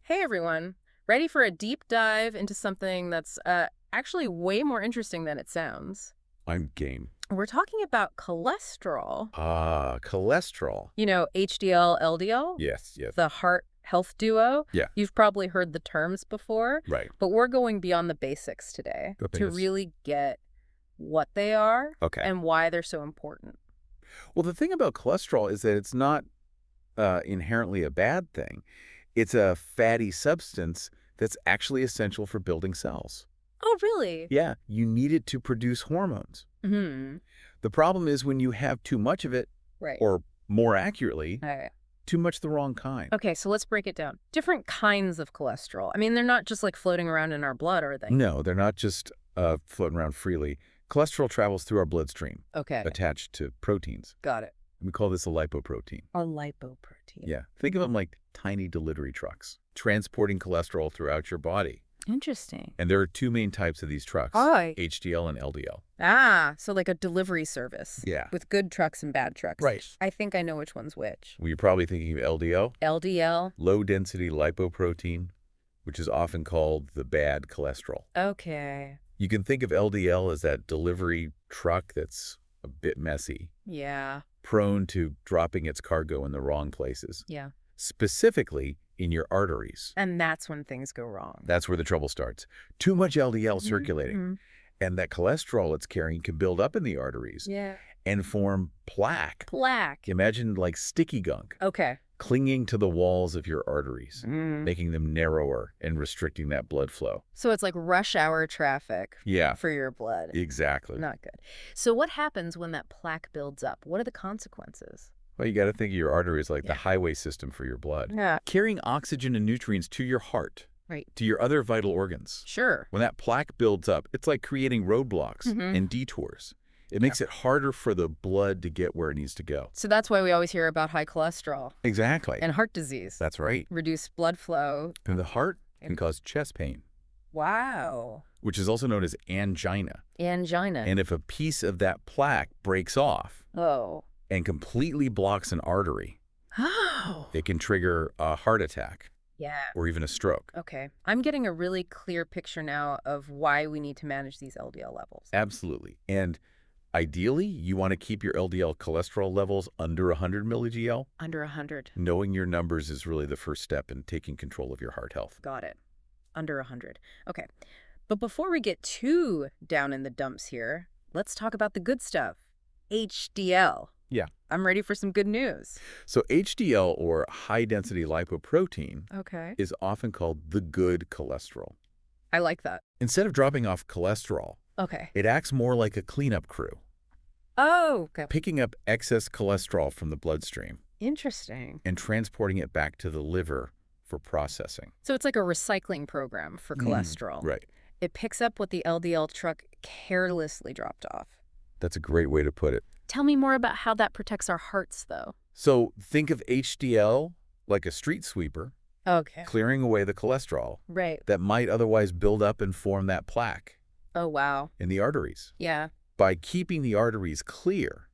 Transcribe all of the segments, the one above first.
Hey everyone, ready for a deep dive into something that's actually way more interesting than it sounds. I'm game. We're talking about cholesterol. Ah, cholesterol. You know, HDL, LDL, Yes, yes. the heart health duo. Yeah, You've probably heard the terms before, right. but we're going beyond the basics today The to biggest. really get what they are Okay. and why they're so important. Well, the thing about cholesterol is that it's not inherently a bad thing. It's a fatty substance that's actually essential for building cells. Oh, really? Yeah, you need it to produce hormones. Hmm. The problem is when you have too much of it, Right. or more accurately, All right. too much the wrong kind. Okay, so let's break it down. Different kinds of cholesterol. I mean, they're not just like floating around in our blood, are they? No, they're not just floating around freely. Cholesterol travels through our bloodstream, Okay, attached to proteins. got it. We call this a lipoprotein. A lipoprotein. Yeah. Think of them like tiny delivery trucks transporting cholesterol throughout your body. Interesting. And there are two main types of these trucks, Oh. HDL and LDL. Ah, so like a delivery service. Yeah. With good trucks and bad trucks. Right. I think I know which one's which. Well, you're probably thinking of LDL, LDL. low-density lipoprotein, which is often called the bad cholesterol. Okay. You can think of LDL as that delivery truck that's a bit messy, Yeah. prone to dropping its cargo in the wrong places, Yeah. specifically in your arteries. And that's when things go wrong. That's where the trouble starts. Too much LDL circulating. Mhm. And that cholesterol it's carrying can build up in the arteries Yeah. and form plaque. Plaque. Imagine like sticky gunk Okay. clinging to the walls of your arteries, Mm. making them narrower and restricting that blood flow. So it's like rush hour traffic Yeah, for your blood. exactly. Not good. So what happens when that plaque builds up? What are the consequences? Well, you got to think of your arteries like Yeah. the highway system for your blood, Yeah. carrying oxygen and nutrients to your heart, Right. to your other vital organs. Sure. When that plaque builds up, it's like creating roadblocks Mhm. and detours. It makes it harder for the blood to get where it needs to go. So that's why we always hear about high cholesterol Exactly. and heart disease. That's right. Reduced blood flow. And the heart can cause chest pain, Wow. which is also known as angina. Angina. And if a piece of that plaque breaks off Oh. and completely blocks an artery, Oh. it can trigger a heart attack Yeah. or even a stroke. Okay. I'm getting a really clear picture now of why we need to manage these LDL levels. Absolutely. And ideally, you want to keep your LDL cholesterol levels under 100 milligl. Under 100. Knowing your numbers is really the first step in taking control of your heart health. Got it. Under 100. Okay. But before we get too down in the dumps here, let's talk about the good stuff. HDL. Yeah. I'm ready for some good news. So HDL, or high-density lipoprotein, Okay. is often called the good cholesterol. I like that. Instead of dropping off cholesterol, Okay. it acts more like a cleanup crew, Oh, okay. picking up excess cholesterol from the bloodstream Interesting. and transporting it back to the liver for processing. So it's like a recycling program for cholesterol. Right. It picks up what the LDL truck carelessly dropped off. That's a great way to put it. Tell me more about how that protects our hearts, though. So think of HDL like a street sweeper, Okay. clearing away the cholesterol Right. that might otherwise build up and form that plaque Oh, wow. in the arteries. Yeah. By keeping the arteries clear,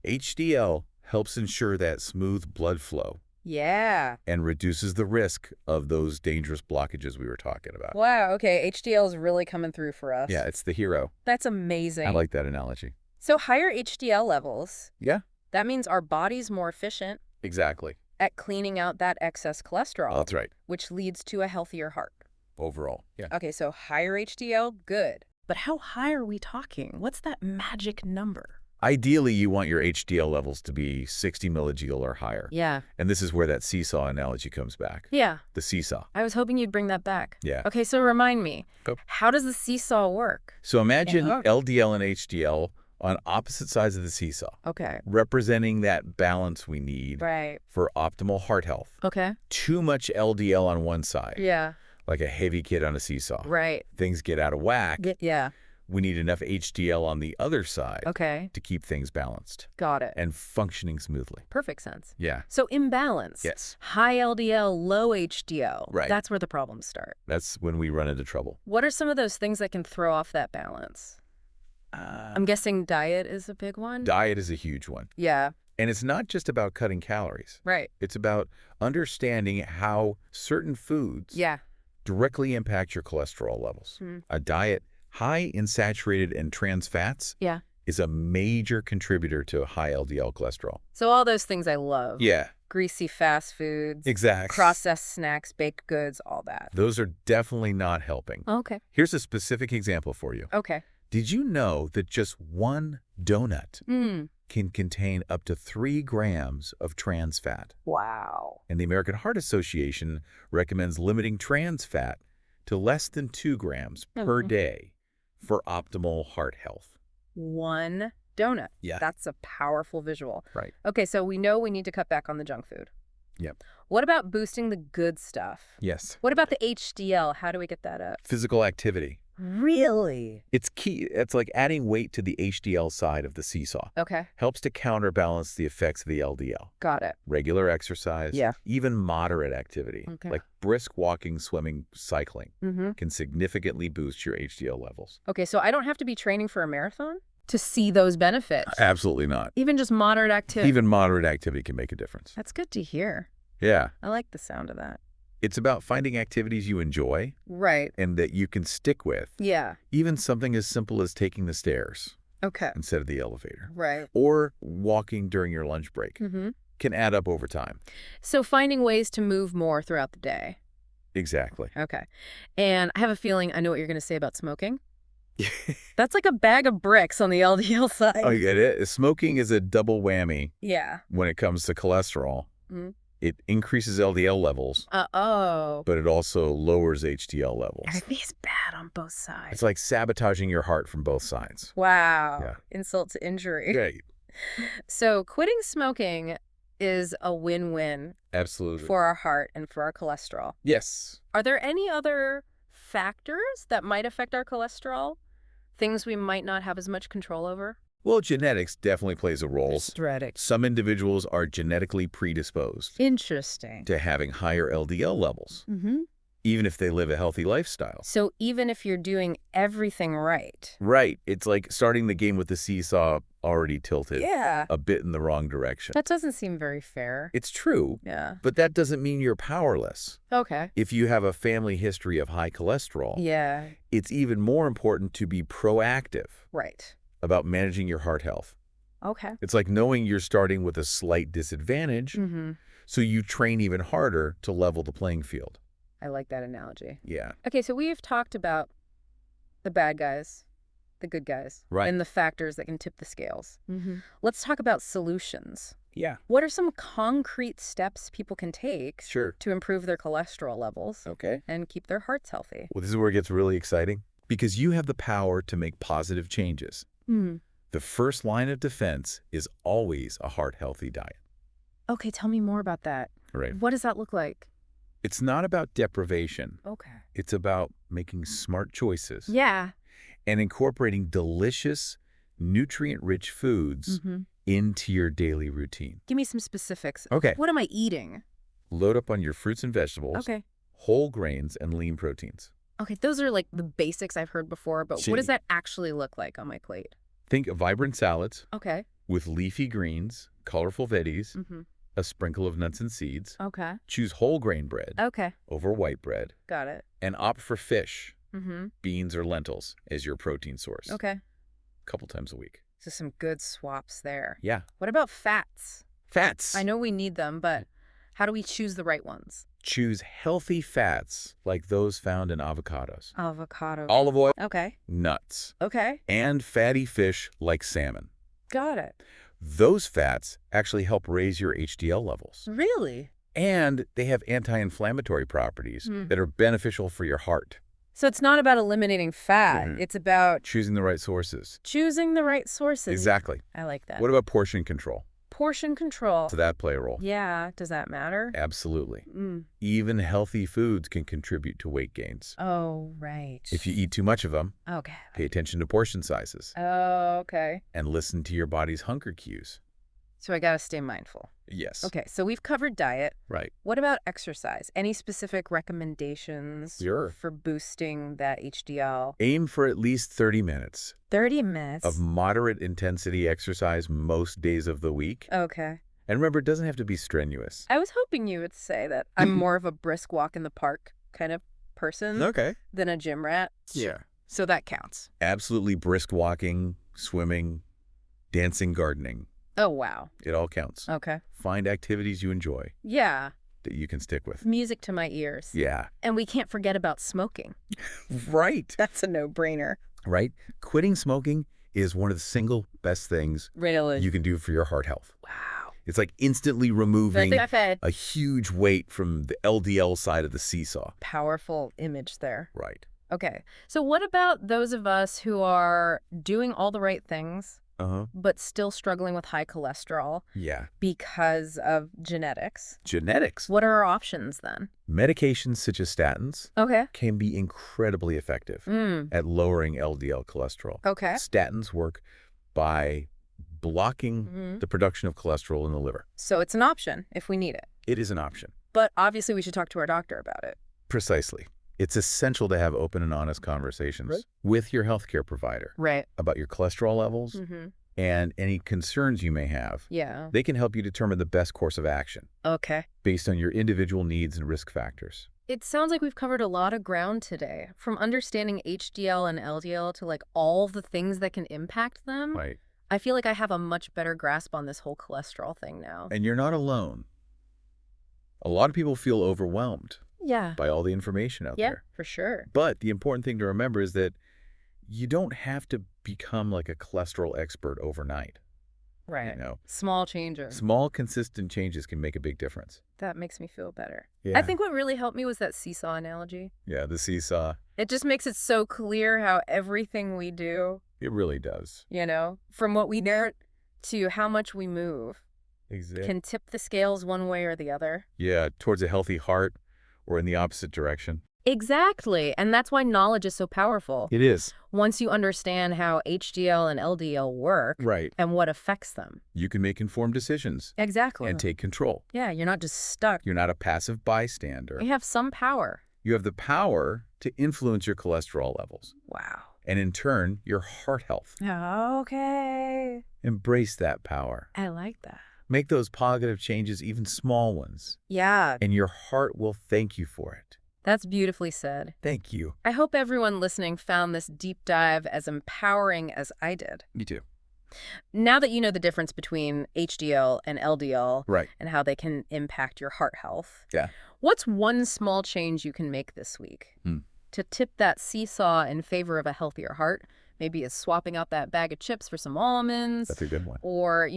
HDL helps ensure that smooth blood flow Yeah. and reduces the risk of those dangerous blockages we were talking about. Wow. Okay. HDL is really coming through for us. Yeah, it's the hero. That's amazing. I like that analogy. So higher HDL levels, Yeah, that means our body's more efficient exactly. at cleaning out that excess cholesterol, That's right. which leads to a healthier heart. Overall, yeah. Okay, so higher HDL, good. But how high are we talking? What's that magic number? Ideally, you want your HDL levels to be 60 milligil or higher. Yeah. And this is where that seesaw analogy comes back. Yeah. The seesaw. I was hoping you'd bring that back. Yeah. Okay, so remind me, Go. how does the seesaw work? So imagine Yeah. LDL and HDL on opposite sides of the seesaw, Okay. representing that balance we need Right. for optimal heart health. Okay. Too much LDL on one side, Yeah. like a heavy kid on a seesaw. Right. Things get out of whack. Yeah. We need enough HDL on the other side Okay. to keep things balanced Got it. and functioning smoothly. Perfect sense. Yeah, So imbalance. Yes. High LDL, low HDL. Right. That's where the problems start. that's when we run into trouble. What are some of those things that can throw off that balance? I'm guessing diet is a big one. Diet is a huge one. Yeah. And it's not just about cutting calories. Right. It's about understanding how certain foods Yeah. directly impact your cholesterol levels. A diet high in saturated and trans fats Yeah. is a major contributor to high LDL cholesterol. So all those things I love. Yeah, Greasy fast foods, exactly. processed snacks, baked goods, all that. Those are definitely not helping. Okay. Here's a specific example for you. Okay. Did you know that just one donut can contain up to 3 grams of trans fat? Wow. And the American Heart Association recommends limiting trans fat to less than 2 grams per day for optimal heart health. One donut. Yeah. That's a powerful visual. Right. Okay, so we know we need to cut back on the junk food. Yep. What about boosting the good stuff? Yes. What about the HDL? How do we get that up? Physical activity. Really? It's key. It's like adding weight to the HDL side of the seesaw. Okay. Helps to counterbalance the effects of the LDL. Got it. Regular exercise, Yeah. even moderate activity, Okay. like brisk walking, swimming, cycling, Mm-hmm. can significantly boost your HDL levels. Okay, so I don't have to be training for a marathon to see those benefits? Absolutely not. Even just moderate activity? Even moderate activity can make a difference. That's good to hear. Yeah. I like the sound of that. It's about finding activities you enjoy Right. and that you can stick with. Yeah. Even something as simple as taking the stairs Okay. instead of the elevator. Right. Or walking during your lunch break Mm-hmm. can add up over time. So finding ways to move more throughout the day. Exactly. Okay. And I have a feeling I know what you're going to say about smoking. That's like a bag of bricks on the LDL side. Oh, you get it? Smoking is a double whammy Yeah. when it comes to cholesterol. Mm. It increases LDL levels, Uh-oh. but it also lowers HDL levels. I think it's bad on both sides. It's like sabotaging your heart from both sides. Wow. Yeah. Insult to injury. Right. So quitting smoking is a win-win Absolutely. for our heart and for our cholesterol. Yes. Are there any other factors that might affect our cholesterol? Things we might not have as much control over? Well, genetics definitely plays a role. Genetics. Some individuals are genetically predisposed Interesting. to having higher LDL levels, Mm-hmm. even if they live a healthy lifestyle. So even if you're doing everything right. Right. It's like starting the game with the seesaw already tilted Yeah. a bit in the wrong direction. That doesn't seem very fair. It's true, Yeah. but that doesn't mean you're powerless. Okay. If you have a family history of high cholesterol, Yeah. it's even more important to be proactive Right. about managing your heart health. Okay. It's like knowing you're starting with a slight disadvantage, Mm-hmm. so you train even harder to level the playing field. I like that analogy. Yeah. Okay, so we've talked about the bad guys, the good guys, Right. and the factors that can tip the scales. Mm-hmm. Let's talk about solutions. Yeah. What are some concrete steps people can take Sure. to improve their cholesterol levels Okay. and keep their hearts healthy? Well, this is where it gets really exciting because you have the power to make positive changes. Hmm. The first line of defense is always a heart-healthy diet. Okay, tell me more about that. Right. What does that look like? It's not about deprivation. Okay. It's about making smart choices Yeah. and incorporating delicious, nutrient-rich foods Mm-hmm. into your daily routine. Give me some specifics. Okay. What am I eating? Load up on your fruits and vegetables, Okay. whole grains, and lean proteins. Okay, those are like the basics I've heard before, but what does Gee. that actually look like on my plate? Think of vibrant salads Okay. with leafy greens, colorful veggies, Mm-hmm. a sprinkle of nuts and seeds. Okay. Choose whole grain bread Okay. over white bread, Got it. and opt for fish, Mm-hmm. beans, or lentils as your protein source. Okay. A couple times a week. So some good swaps there. Yeah. What about fats? Fats. I know we need them, but how do we choose the right ones? Choose healthy fats like those found in avocados, Avocado. olive oil, Okay. nuts, Okay. and fatty fish like salmon. Got it. Those fats actually help raise your HDL levels. Really? And they have anti-inflammatory properties that are beneficial for your heart. So it's not about eliminating fat. Mhm. It's about Choosing the right sources. choosing the right sources. Exactly. I like that. What about portion control? Portion control. Does that play a role? Yeah. Does that matter? Absolutely. Mm. Even healthy foods can contribute to weight gains. Oh, right. If you eat too much of them, Okay. pay attention to portion sizes Oh, okay. and listen to your body's hunger cues. So I gotta stay mindful. Yes. Okay, so we've covered diet. Right. What about exercise? Any specific recommendations Sure. for boosting that HDL? Aim for at least 30 minutes 30 of minutes. moderate intensity exercise most days of the week. Okay. And remember, it doesn't have to be strenuous. I was hoping you would say that I'm more of a brisk walk in the park kind of person Okay. than a gym rat. Yeah. So that counts. Absolutely brisk walking, swimming, dancing, gardening. Oh, wow. It all counts. Okay. Find activities you enjoy Yeah. that you can stick with. Music to my ears. Yeah. And we can't forget about smoking. Right. That's a no-brainer. Right? Quitting smoking is one of the single best things Really? you can do for your heart health. Wow. It's like instantly removing That's a huge weight from the LDL side of the seesaw. powerful image there. Right. Okay. So what about those of us who are doing all the right things, Uh-huh. but still struggling with high cholesterol Yeah. because of genetics? Genetics. What are our options then? Medications such as statins Okay. can be incredibly effective Mm. at lowering LDL cholesterol. Okay. Statins work by blocking Mhm. the production of cholesterol in the liver. So it's an option if we need it. It is an option. But obviously we should talk to our doctor about it. Precisely. It's essential to have open and honest conversations Right. with your healthcare provider Right. about your cholesterol levels Mm-hmm. and any concerns you may have. Yeah. They can help you determine the best course of action Okay. based on your individual needs and risk factors. It sounds like we've covered a lot of ground today, from understanding HDL and LDL to like all the things that can impact them. Right. I feel like I have a much better grasp on this whole cholesterol thing now. And you're not alone. A lot of people feel overwhelmed Yeah. by all the information out Yeah, there. for sure. But the important thing to remember is that you don't have to become like a cholesterol expert overnight. Right. You know, Small changes. small, consistent changes can make a big difference. That makes me feel better. Yeah. I think what really helped me was that seesaw analogy. Yeah, the seesaw. It just makes it so clear how everything we do, It really does. from what we know to how much we move, Exactly. can tip the scales one way or the other. Yeah, towards a healthy heart or in the opposite direction. Exactly. And that's why knowledge is so powerful. It is. Once you understand how HDL and LDL work Right. and what affects them. You can make informed decisions Exactly. and take control. Yeah, you're not just stuck. You're not a passive bystander. You have some power. You have the power to influence your cholesterol levels Wow. and, in turn, your heart health. Okay. Embrace that power. I like that. Make those positive changes, even small ones, Yeah, and your heart will thank you for it. that's beautifully said. Thank you. I hope everyone listening found this deep dive as empowering as I did. Me too. Now that you know the difference between HDL and LDL Right. and how they can impact your heart health, Yeah. what's one small change you can make this week to tip that seesaw in favor of a healthier heart? Maybe it's swapping out that bag of chips for some almonds. That's a good one. Or,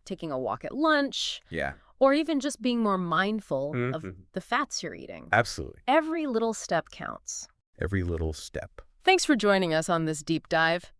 taking a walk at lunch. Yeah. Or even just being more mindful of Mhm. the fats you're eating. Absolutely. Every little step counts. Every little step. Thanks for joining us on this deep dive.